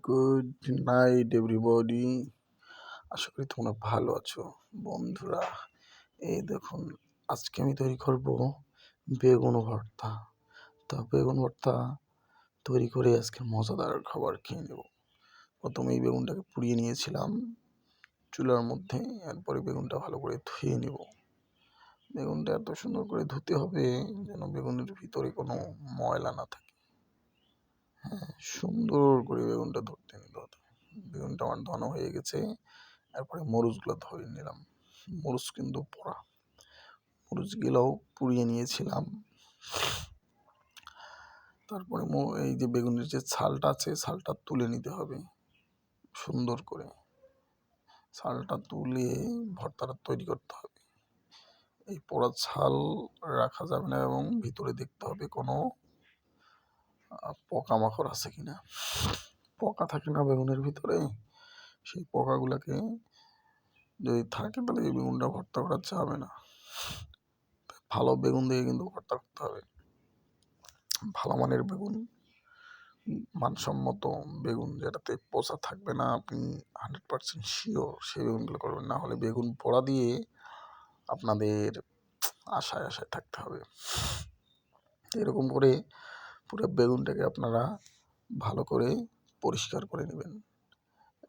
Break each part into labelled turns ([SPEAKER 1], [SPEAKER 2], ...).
[SPEAKER 1] Good night everybody. আশা করি তোমরা ভালো আছো বন্ধুরা। এই দেখুন, আজকে আমি তৈরি করব বেগুন ভর্তা। তা বেগুন ভর্তা তৈরি করে আজকে মজাদার খাবার খেয়ে নেব। প্রথমে এই বেগুনটাকে পুড়িয়ে নিয়েছিলাম চুলার মধ্যে। এরপরে বেগুনটা ভালো করে ধুয়ে নেব। বেগুনটা এত সুন্দর করে ধুতে হবে যেন বেগুনের ভিতরে কোনো ময়লা না থাকে। সুন্দর করে বেগুনটা ধরতে নিতে হতো। বেগুনটা আমার ধোয়া হয়ে গেছে। এরপরে মরিচগুলো ধরে নিলাম। মরিচ কিন্তু পোড়া, মরিচগুলোও পুড়িয়ে নিয়েছিলাম। তারপরে এই যে বেগুনের যে ছালটা আছে, ছালটা তুলে নিতে হবে সুন্দর করে। ছালটা তুলে ভর্তাটা তৈরি করতে হবে। এই পোড়া ছাল রাখা যাবে না এবং ভিতরে দেখতে হবে কোনো পোকামাকড় আছে কিনা। পোকা থাকে না বেগুনের ভিতরে, সেই পোকাগুলোকে যদি থাকে তাহলে এই বেগুনটা ভর্তা করা যাবে না। ভালো বেগুন দিয়ে কিন্তু ভর্তা করতে হবে। ভালো মানের বেগুন, মানসম্মত বেগুন, যেটাতে পচা থাকবে না, আপনি 100% শিওর সেই বেগুনগুলো করবেন। না হলে বেগুন পোড়া দিয়ে আপনাদের আশায় আশায় থাকতে হবে। এরকম করে পুরো বেগুনটাকে আপনারা ভালো করে পরিষ্কার করে নেবেন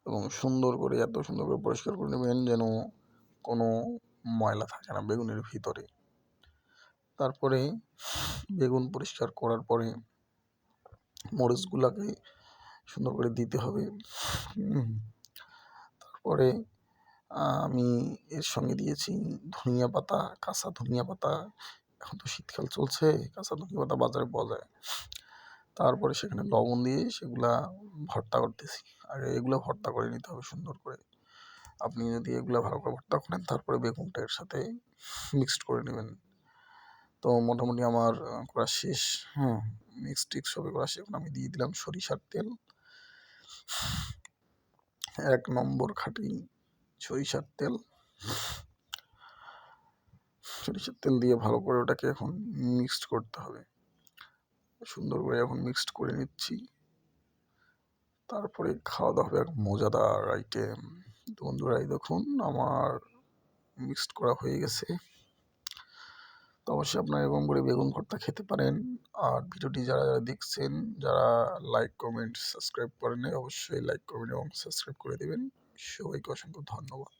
[SPEAKER 1] এবং সুন্দর করে, এত সুন্দর করে পরিষ্কার করে নেবেন যেন কোনো ময়লা থাকে না বেগুনের ভিতরে। তারপরে বেগুন পরিষ্কার করার পরে মরিচগুলোকে সুন্দর করে দিতে হবে। তারপরে আমি এর সঙ্গে দিয়েছি ধনিয়া পাতা, কাঁচা ধনিয়া পাতা। এখন তো শীতকাল চলছে, কাঁচা ধনিয়া পাতা বাজারে পাওয়া যায়। তারপরে সেখানে লবণ দিয়ে সেগুলা ভর্তা করতেছি। আগে এগুলো ভর্তা করে নিতে হবে সুন্দর করে। আপনি যদি এগুলো ভালো করে ভর্তা করেন তারপরে বেগুনটা এর সাথে মিক্সড করে নেবেন। তো মোটামুটি আমার করা শেষ। মিক্স টিক্স সবই করা শেষ। এখন আমি দিয়ে দিলাম সরিষার তেল, 1 নম্বর খাঁটি সরিষার তেল। সরিষার তেল দিয়ে ভালো করে ওটাকে এখন মিক্সড করতে হবে সুন্দর করে। এখন মিক্সড করে নিচ্ছি। তারপরে খাওয়া দাওয়া হবে এক মজাদার আইটেম। তো বন্ধুরা, এই দেখুন আমার মিক্সড করা হয়ে গেছে। তো অবশ্যই আপনারা এরকম করে বেগুন ভর্তা খেতে পারেন। আর ভিডিওটি যারা যারা দেখছেন, যারা লাইক কমেন্ট সাবস্ক্রাইব করেন, অবশ্যই লাইক কমেন্ট এবং সাবস্ক্রাইব করে দেবেন। সবাইকে অসংখ্য ধন্যবাদ।